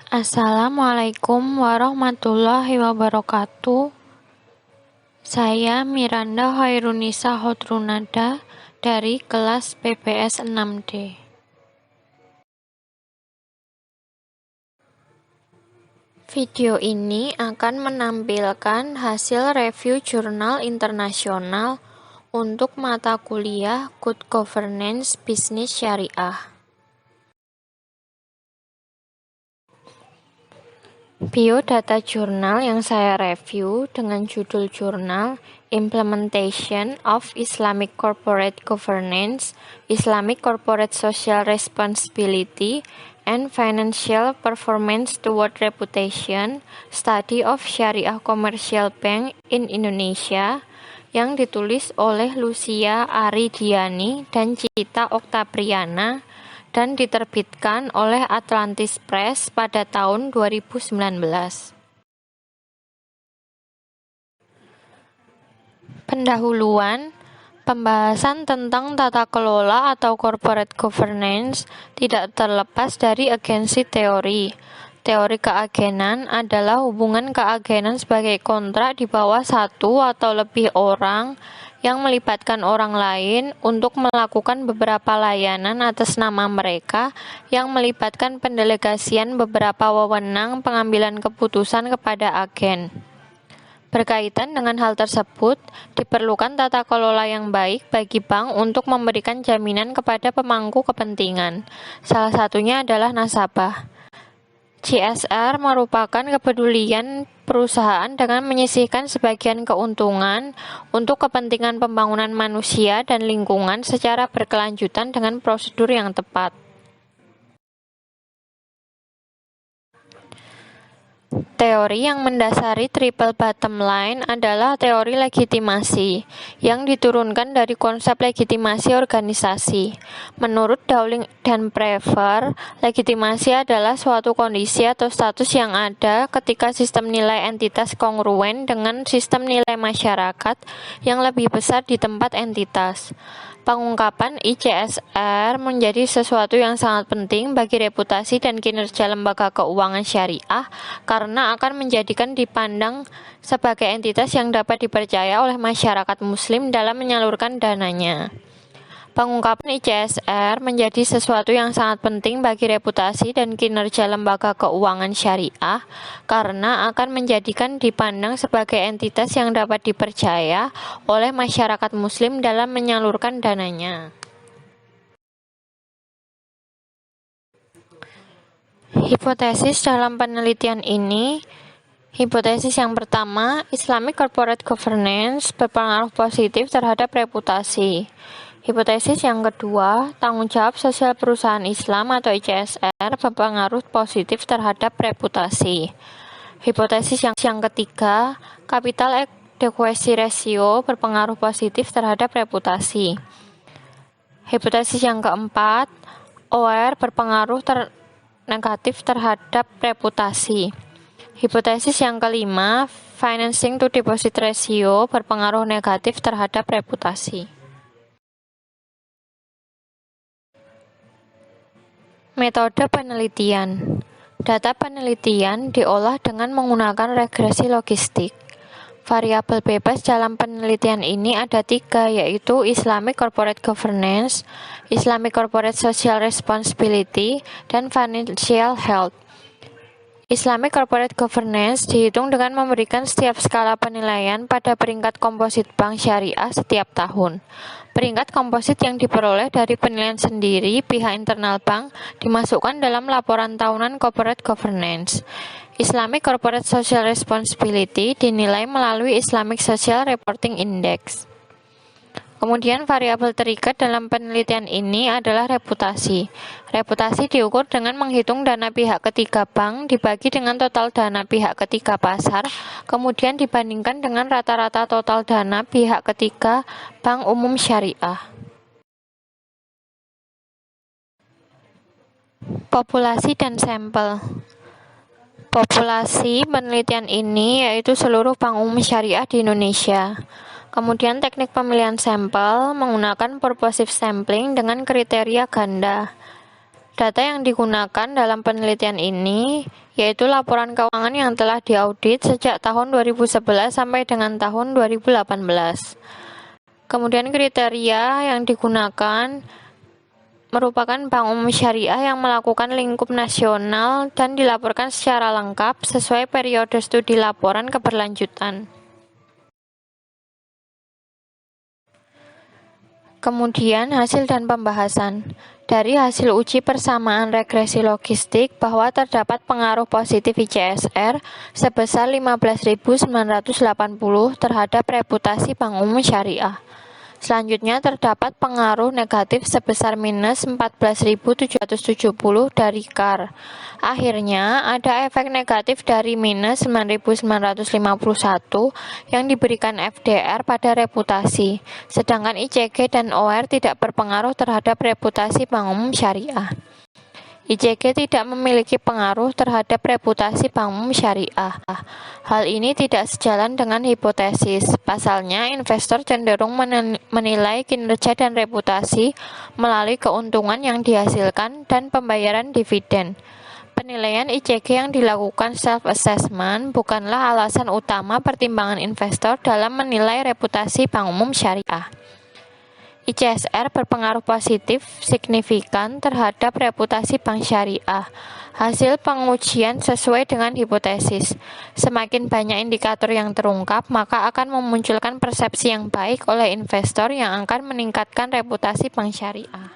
Assalamualaikum warahmatullahi wabarakatuh. Saya Miranda Hoirunisa Hodrunada dari kelas PPS 6D. Video ini akan menampilkan hasil review jurnal internasional untuk mata kuliah Good Governance Bisnis Syariah. Biodata jurnal yang saya review dengan judul jurnal Implementation of Islamic Corporate Governance, Islamic Corporate Social Responsibility, and Financial Performance Toward Reputation, Study of Syariah Commercial Bank in Indonesia, yang ditulis oleh Lucia Aridiani dan Cita Oktapriana, dan diterbitkan oleh Atlantis Press pada tahun 2019. Pendahuluan, pembahasan tentang tata kelola atau corporate governance tidak terlepas dari agensi teori. Teori keagenan adalah hubungan keagenan sebagai kontrak di bawah satu atau lebih orang yang melibatkan orang lain untuk melakukan beberapa layanan atas nama mereka yang melibatkan pendelegasian beberapa wewenang pengambilan keputusan kepada agen. Berkaitan dengan hal tersebut, diperlukan tata kelola yang baik bagi bank untuk memberikan jaminan kepada pemangku kepentingan. Salah satunya adalah nasabah. CSR merupakan kepedulian perusahaan dengan menyisihkan sebagian keuntungan untuk kepentingan pembangunan manusia dan lingkungan secara berkelanjutan dengan prosedur yang tepat. Teori yang mendasari triple bottom line adalah teori legitimasi, yang diturunkan dari konsep legitimasi organisasi. Menurut Dowling dan Prever, legitimasi adalah suatu kondisi atau status yang ada ketika sistem nilai entitas kongruen dengan sistem nilai masyarakat yang lebih besar di tempat entitas. Pengungkapan ICSR menjadi sesuatu yang sangat penting bagi reputasi dan kinerja lembaga keuangan syariah karena akan menjadikan dipandang sebagai entitas yang dapat dipercaya oleh masyarakat muslim dalam menyalurkan dananya. Pengungkapan ICSR menjadi sesuatu yang sangat penting bagi reputasi dan kinerja lembaga keuangan syariah karena akan menjadikan dipandang sebagai entitas yang dapat dipercaya oleh masyarakat muslim dalam menyalurkan dananya. Hipotesis dalam penelitian ini. Hipotesis yang pertama, Islamic Corporate Governance berpengaruh positif terhadap reputasi. Hipotesis yang kedua, tanggung jawab sosial perusahaan Islam atau ICSR berpengaruh positif terhadap reputasi. Hipotesis yang ketiga, capital adequacy ratio berpengaruh positif terhadap reputasi. Hipotesis yang keempat, OR berpengaruh negatif terhadap reputasi. Hipotesis yang kelima, financing to deposit ratio berpengaruh negatif terhadap reputasi. Metode penelitian. Data penelitian diolah dengan menggunakan regresi logistik. Variabel bebas dalam penelitian ini ada 3, yaitu Islamic Corporate Governance, Islamic Corporate Social Responsibility, dan Financial Health. Islamic Corporate Governance dihitung dengan memberikan setiap skala penilaian pada peringkat komposit bank syariah setiap tahun. Peringkat komposit yang diperoleh dari penilaian sendiri pihak internal bank dimasukkan dalam laporan tahunan corporate governance. Islamic Corporate Social Responsibility dinilai melalui Islamic Social Reporting Index. Kemudian variabel terikat dalam penelitian ini adalah reputasi. Reputasi diukur dengan menghitung dana pihak ketiga bank dibagi dengan total dana pihak ketiga pasar, kemudian dibandingkan dengan rata-rata total dana pihak ketiga bank umum syariah. Populasi dan sampel. Populasi penelitian ini yaitu seluruh bank umum syariah di Indonesia. Kemudian teknik pemilihan sampel menggunakan purposive sampling dengan kriteria ganda. Data yang digunakan dalam penelitian ini yaitu laporan keuangan yang telah diaudit sejak tahun 2011 sampai dengan tahun 2018. Kemudian kriteria yang digunakan merupakan Bank Umum Syariah yang melakukan lingkup nasional dan dilaporkan secara lengkap sesuai periode studi laporan keberlanjutan. Kemudian hasil dan pembahasan. Dari hasil uji persamaan regresi logistik bahwa terdapat pengaruh positif ICSR sebesar 15.980 terhadap reputasi Bank Umum Syariah. Selanjutnya terdapat pengaruh negatif sebesar minus 14.770 dari KAR. Akhirnya ada efek negatif dari minus 9.951 yang diberikan FDR pada reputasi, sedangkan ICG dan OR tidak berpengaruh terhadap reputasi Bank Umum Syariah. ICG tidak memiliki pengaruh terhadap reputasi Bank Umum Syariah. Hal ini tidak sejalan dengan hipotesis. Pasalnya, investor cenderung menilai kinerja dan reputasi melalui keuntungan yang dihasilkan dan pembayaran dividen. Penilaian ICG yang dilakukan self-assessment bukanlah alasan utama pertimbangan investor dalam menilai reputasi Bank Umum Syariah. ICSR berpengaruh positif signifikan terhadap reputasi bank syariah. Hasil pengujian sesuai dengan hipotesis. Semakin banyak indikator yang terungkap, maka akan memunculkan persepsi yang baik oleh investor yang akan meningkatkan reputasi bank syariah.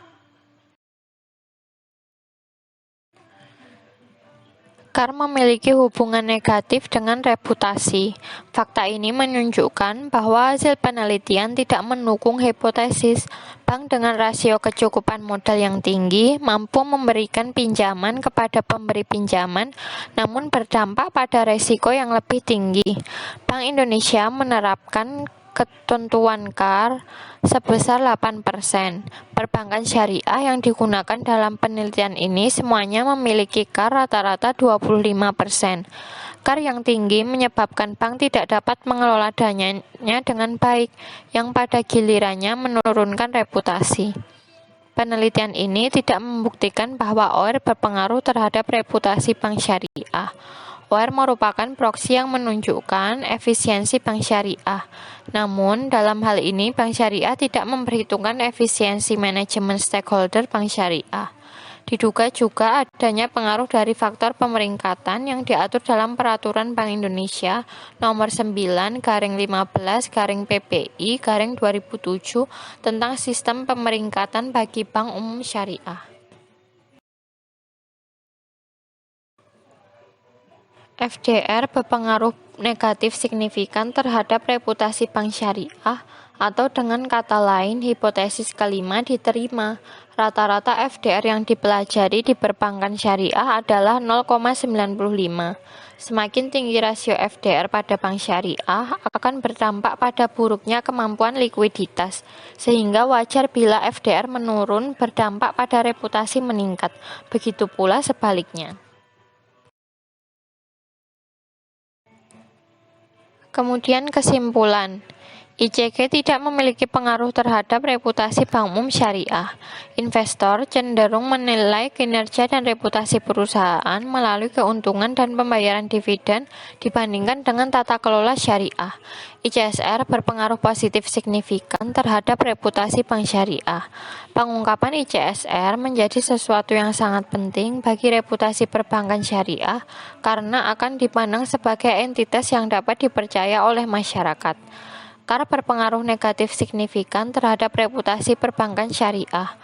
KAR memiliki hubungan negatif dengan reputasi. Fakta ini menunjukkan bahwa hasil penelitian tidak mendukung hipotesis bank dengan rasio kecukupan modal yang tinggi mampu memberikan pinjaman kepada pemberi pinjaman namun berdampak pada resiko yang lebih tinggi. Bank Indonesia menerapkan ketentuan KAR sebesar 8%. Perbankan syariah yang digunakan dalam penelitian ini semuanya memiliki KAR rata-rata 25%. KAR yang tinggi menyebabkan bank tidak dapat mengelola dananya dengan baik, yang pada gilirannya menurunkan reputasi. Penelitian ini tidak membuktikan bahwa OR berpengaruh terhadap reputasi bank syariah. OR merupakan proksi yang menunjukkan efisiensi bank syariah. Namun, dalam hal ini, bank syariah tidak memperhitungkan efisiensi manajemen stakeholder bank syariah. Diduga juga adanya pengaruh dari faktor pemeringkatan yang diatur dalam Peraturan Bank Indonesia Nomor 9/15/PPI/2007 tentang sistem pemeringkatan bagi Bank Umum Syariah. FDR berpengaruh negatif signifikan terhadap reputasi bank syariah, atau dengan kata lain, hipotesis kelima diterima. Rata-rata FDR yang dipelajari di perbankan syariah adalah 0,95. Semakin tinggi rasio FDR pada bank syariah akan berdampak pada buruknya kemampuan likuiditas, sehingga wajar bila FDR menurun berdampak pada reputasi meningkat. Begitu pula sebaliknya. Kemudian kesimpulan, ICG tidak memiliki pengaruh terhadap reputasi Bank Umum Syariah. Investor cenderung menilai kinerja dan reputasi perusahaan melalui keuntungan dan pembayaran dividen dibandingkan dengan tata kelola syariah. ICSR berpengaruh positif signifikan terhadap reputasi bank syariah. Pengungkapan ICSR menjadi sesuatu yang sangat penting bagi reputasi perbankan syariah karena akan dipandang sebagai entitas yang dapat dipercaya oleh masyarakat. KAR berpengaruh negatif signifikan terhadap reputasi perbankan syariah.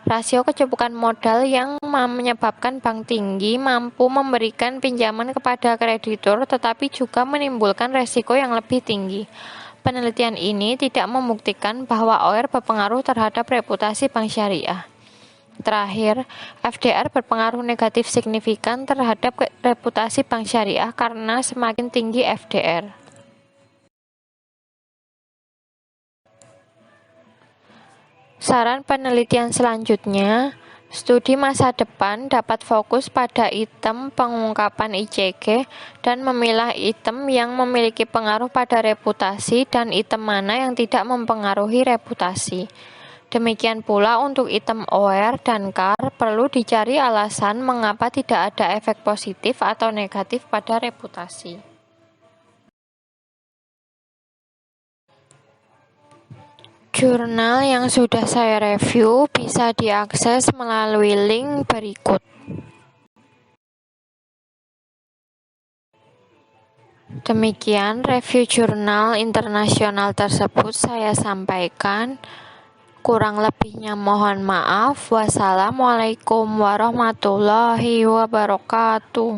Rasio kecukupan modal yang menyebabkan bank tinggi mampu memberikan pinjaman kepada kreditur tetapi juga menimbulkan resiko yang lebih tinggi. Penelitian ini tidak membuktikan bahwa OR berpengaruh terhadap reputasi bank syariah. Terakhir, FDR berpengaruh negatif signifikan terhadap reputasi bank syariah karena semakin tinggi FDR. Saran penelitian selanjutnya, studi masa depan dapat fokus pada item pengungkapan ICG dan memilah item yang memiliki pengaruh pada reputasi dan item mana yang tidak mempengaruhi reputasi. Demikian pula untuk item aware dan car, perlu dicari alasan mengapa tidak ada efek positif atau negatif pada reputasi. Jurnal yang sudah saya review bisa diakses melalui link berikut. Demikian review jurnal internasional tersebut saya sampaikan. Kurang lebihnya mohon maaf. Wassalamualaikum warahmatullahi wabarakatuh.